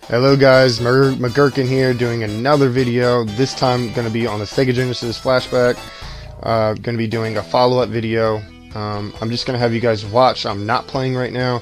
Hello guys, McGurkin here doing another video. This time going to be on the Sega Genesis Flashback. Going to be doing a follow-up video. I'm just going to have you guys watch. I'm not playing right now.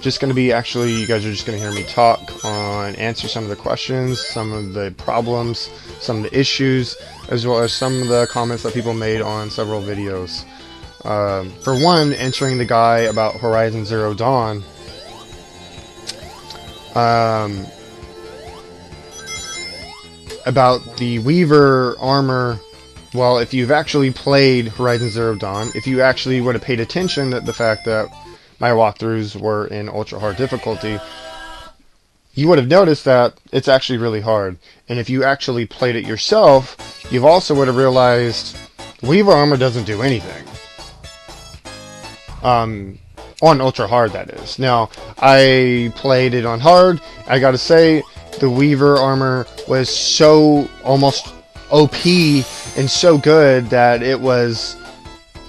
Just going to be actually, you guys are just going to hear me talk on, answer some of the questions, some of the problems, some of the issues, as well as some of the comments that people made on several videos. For one, answering the guy about Horizon Zero Dawn. About the Weaver armor. Well, if you've actually played Horizon Zero Dawn, if you actually would have paid attention to the fact that my walkthroughs were in ultra hard difficulty, you would have noticed that it's actually really hard. And if you actually played it yourself, you also would have realized Weaver armor doesn't do anything. On ultra hard, that is. Now, I played it on hard. I gotta say, the Weaver armor was so almost OP and so good that it was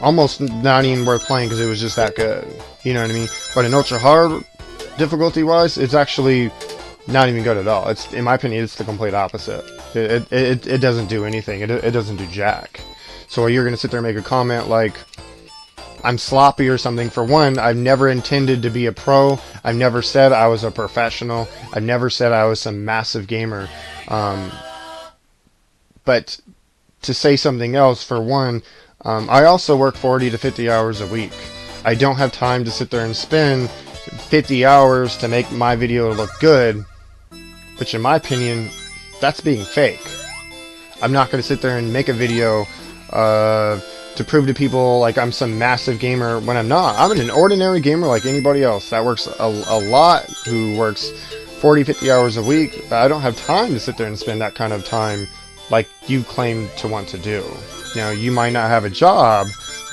almost not even worth playing because it was just that good. You know what I mean? But in ultra hard difficulty wise, it's actually not even good at all. It's, in my opinion, it's the complete opposite. It doesn't do anything. It doesn't do jack. So you're gonna sit there and make a comment like, I'm sloppy or something. For one, I've never intended to be a pro. I've never said I was a professional. I've never said I was some massive gamer. But to say something else, for one, I also work 40 to 50 hours a week. I don't have time to sit there and spend 50 hours to make my video look good, which in my opinion, that's being fake. I'm not going to sit there and make a video to prove to people like I'm some massive gamer when I'm not. I'm an ordinary gamer like anybody else that works a lot, who works 40, 50 hours a week. I don't have time to sit there and spend that kind of time like you claim to want to do. Now, you might not have a job,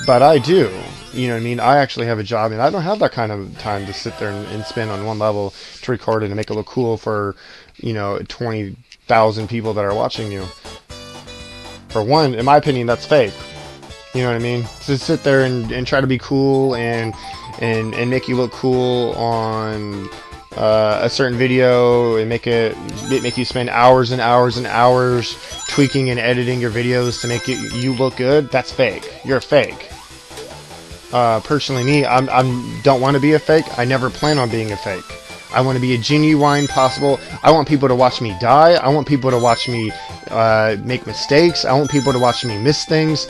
but I do. You know what I mean? I actually have a job, and I don't have that kind of time to sit there and spend on one level to record it and make it look cool for, you know, 20,000 people that are watching you. For one, in my opinion, that's fake. You know what I mean? To sit there and try to be cool and make you look cool on a certain video and make you spend hours and hours and hours tweaking and editing your videos to make you look good. That's fake. You're a fake. Personally, me, I don't want to be a fake. I never plan on being a fake. I want to be a genuine possible. I want people to watch me die. I want people to watch me make mistakes. I want people to watch me miss things.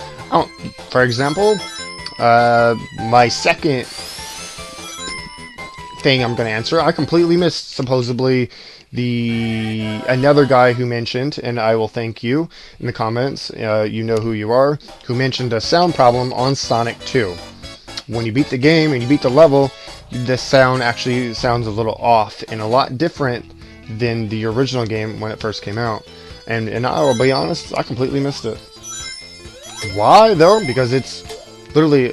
For example, my second thing I'm going to answer, I completely missed supposedly another guy who mentioned, and I will thank you in the comments, you know who you are, who mentioned a sound problem on Sonic 2. When you beat the game and you beat the level, the sound actually sounds a little off and a lot different than the original game when it first came out. And I will be honest, I completely missed it. Why though? Because it's literally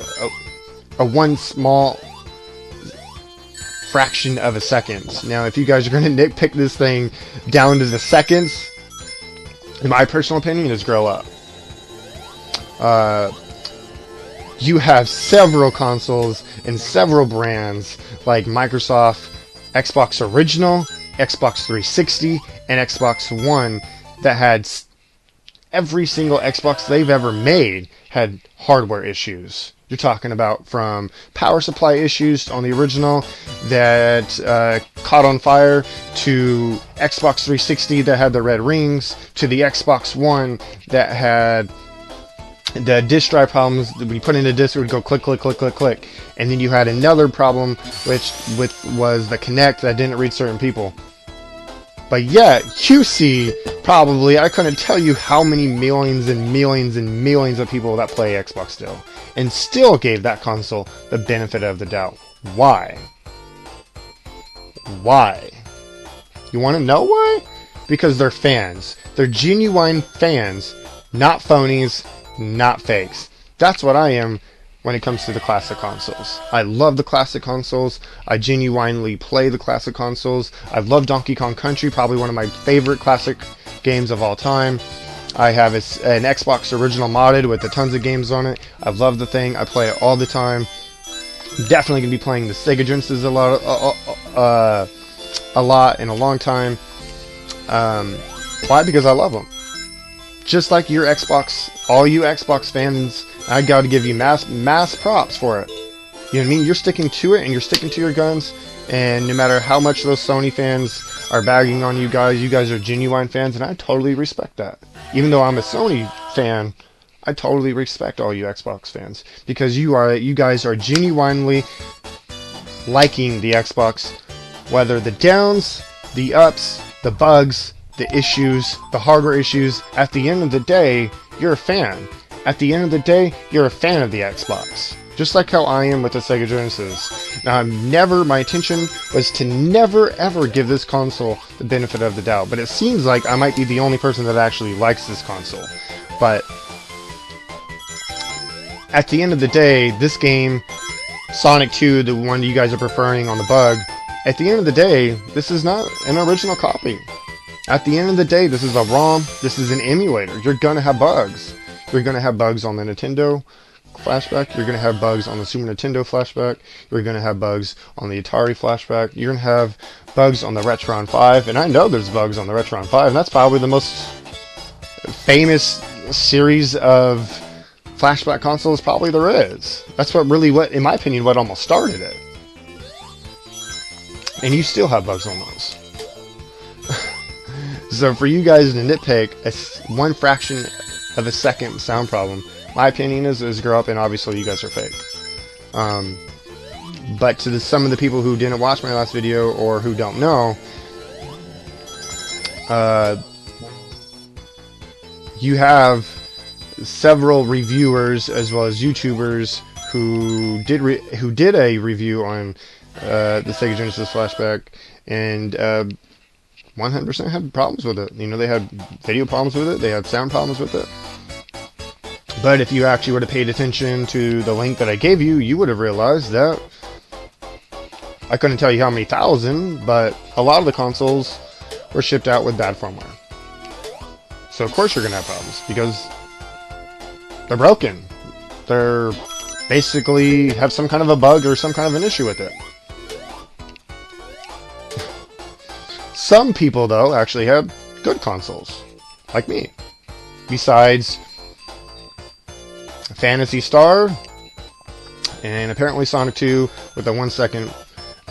a one small fraction of a second. Now, if you guys are going to nitpick this thing down to the seconds, in my personal opinion, is grow up. You have several consoles and several brands like Microsoft, Xbox Original, Xbox 360, and Xbox One that had every single Xbox they've ever made had hardware issues. You're talking about from power supply issues on the original that caught on fire, to Xbox 360 that had the red rings, to the Xbox One that had the disk drive problems. When you put in a disk, it would go click, click, click, click, click. And then you had another problem, which was the Kinect that didn't reach certain people. But yet, QC, probably, I couldn't tell you how many millions and millions and millions of people that play Xbox still, and still gave that console the benefit of the doubt. Why? Why? You want to know why? Because they're fans. They're genuine fans, not phonies, not fakes. That's what I am when it comes to the classic consoles. I love the classic consoles. I genuinely play the classic consoles. I love Donkey Kong Country, probably one of my favorite classic games of all time. I have an Xbox Original modded with tons of games on it. I love the thing. I play it all the time. Definitely going to be playing the Sega Genesis a lot a lot in a long time. Why? Because I love them. Just like your Xbox, all you Xbox fans, I got to give you mass props for it. You know what I mean? You're sticking to it, and you're sticking to your guns. And no matter how much those Sony fans are bagging on you guys are genuine fans, and I totally respect that. Even though I'm a Sony fan, I totally respect all you Xbox fans, because you guys are genuinely liking the Xbox, whether the downs, the ups, the bugs, the issues, the hardware issues. At the end of the day, you're a fan. At the end of the day, you're a fan of the Xbox. Just like how I am with the Sega Genesis. Now, my intention was to never ever give this console the benefit of the doubt, but it seems like I might be the only person that actually likes this console. But at the end of the day, this game, Sonic 2, the one you guys are preferring on the bug, at the end of the day, this is not an original copy. At the end of the day, this is a ROM, this is an emulator. You're gonna have bugs. You're gonna have bugs on the Nintendo Flashback, you're gonna have bugs on the Super Nintendo Flashback, you're gonna have bugs on the Atari Flashback, you're gonna have bugs on the Retron 5, and I know there's bugs on the Retron 5, and that's probably the most famous series of Flashback consoles probably there is. That's what, in my opinion, what almost started it. And you still have bugs on those. So for you guys to nitpick one fraction of a second sound problem, my opinion is grow up, and obviously you guys are fake. But to some of the people who didn't watch my last video or who don't know, you have several reviewers as well as YouTubers who did a review on the Sega Genesis Flashback, and 100% had problems with it. You know, they had video problems with it, they had sound problems with it. But if you actually would have paid attention to the link that I gave you, you would have realized that I couldn't tell you how many thousand, but a lot of the consoles were shipped out with bad firmware. So of course you're going to have problems, because they're broken. They're basically have some kind of a bug or some kind of an issue with it. Some people, though, actually have good consoles, like me. Besides Phantasy Star, and apparently Sonic 2 with a 1 second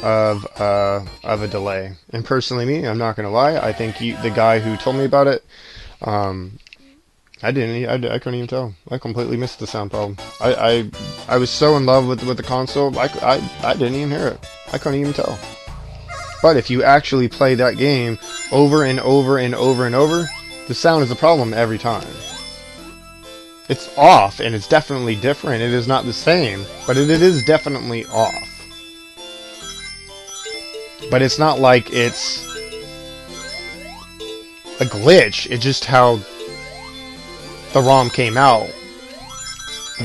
of a delay. And personally, me, I'm not gonna lie, I think the guy who told me about it, I couldn't even tell. I completely missed the sound problem. I was so in love with the console, I didn't even hear it. I couldn't even tell. But if you actually play that game over and over and over and over, the sound is a problem every time. It's off, and it's definitely different. It is not the same, but it is definitely off. But it's not like it's a glitch. It's just how the ROM came out.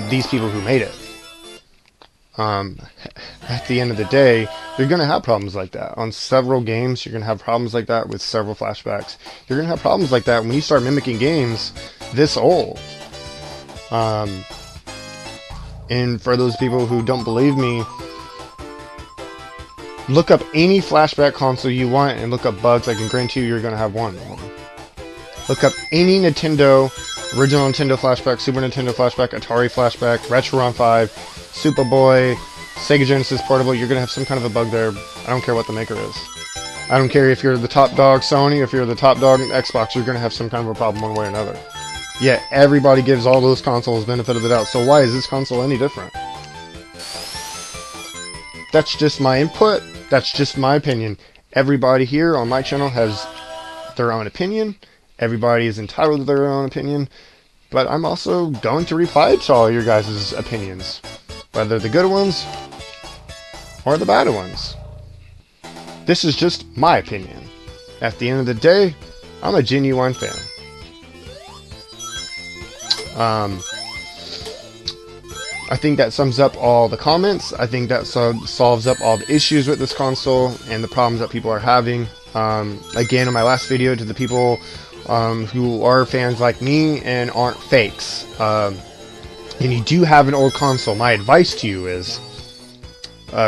These people who made it. At the end of the day, you're going to have problems like that. On several games, you're going to have problems like that with several flashbacks. You're going to have problems like that when you start mimicking games this old. And for those people who don't believe me, look up any flashback console you want and look up bugs. I can guarantee you you're going to have one of them. Look up any Nintendo, original Nintendo Flashback, Super Nintendo Flashback, Atari Flashback, Retron 5, Super Boy, Sega Genesis Portable. You're going to have some kind of a bug there. I don't care what the maker is. I don't care if you're the top dog Sony, if you're the top dog Xbox, you're going to have some kind of a problem one way or another. Yet everybody gives all those consoles benefit of the doubt. So why is this console any different? That's just my input. That's just my opinion. Everybody here on my channel has their own opinion. Everybody is entitled to their own opinion. But I'm also going to reply to all your guys' opinions. Whether the good ones or the bad ones. This is just my opinion. At the end of the day, I'm a genuine fan. I think that sums up all the comments. I think that solves up all the issues with this console and the problems that people are having. Again, in my last video, to the people who are fans like me and aren't fakes, and you do have an old console, my advice to you is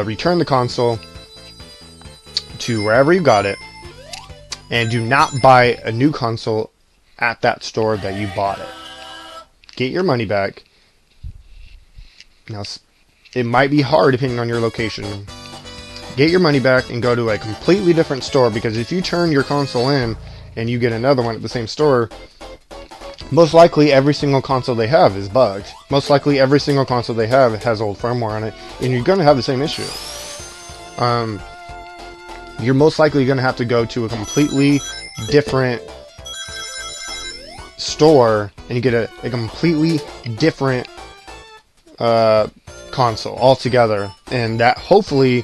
return the console to wherever you got it, And do not buy a new console at that store that you bought it. Get your money back. Now, it might be hard depending on your location. Get your money back and go to a completely different store, because if you turn your console in and you get another one at the same store, most likely every single console they have is bugged. Most likely every single console they have has old firmware on it, and you're going to have the same issue. You're most likely going to have to go to a completely different store and you get a completely different console altogether, and that hopefully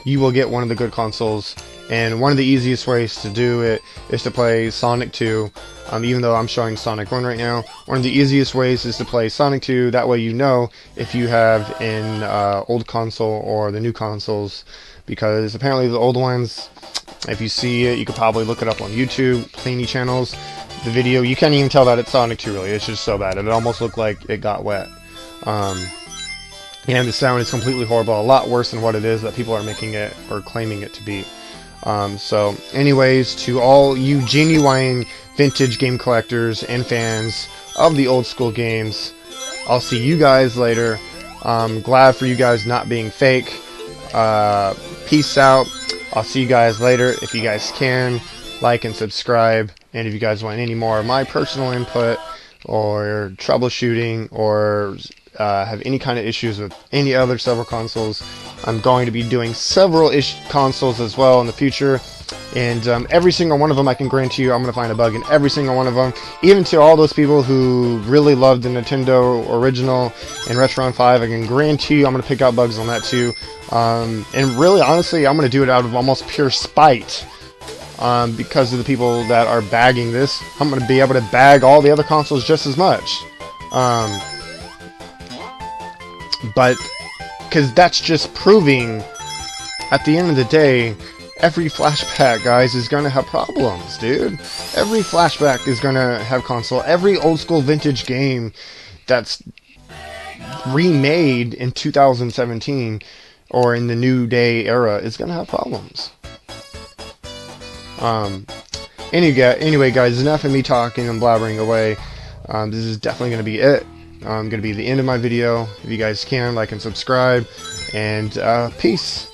you will get one of the good consoles. And one of the easiest ways to do it is to play Sonic 2. Even though I'm showing Sonic 1 right now, one of the easiest ways is to play Sonic 2. That way you know if you have an old console or the new consoles, because apparently the old ones, if you see it, you could probably look it up on YouTube, Cleany channels. The video, you can't even tell that it's Sonic 2 really. It's just so bad. It almost looked like it got wet. And the sound is completely horrible, a lot worse than what it is that people are making it or claiming it to be. So anyways, to all you genuine vintage game collectors and fans of the old school games, I'll see you guys later. Glad for you guys not being fake. Peace out. I'll see you guys later. If you guys can, like and subscribe. And if you guys want any more of my personal input or troubleshooting or have any kind of issues with any other several consoles, I'm going to be doing several consoles as well in the future, and every single one of them, I can guarantee you I'm going to find a bug in every single one of them. Even to all those people who really love the Nintendo original and Retron 5, I can guarantee you I'm going to pick out bugs on that too. And really, honestly, I'm going to do it out of almost pure spite. Because of the people that are bagging this, I'm going to be able to bag all the other consoles just as much. But because that's just proving, at the end of the day, every flashback, guys, is going to have problems, dude. Every flashback is going to have console. Every old school vintage game that's remade in 2017 or in the new day era is going to have problems. Anyway, guys, enough of me talking and blabbering away. This is definitely going to be it. Going to be the end of my video. If you guys can, like and subscribe, and peace.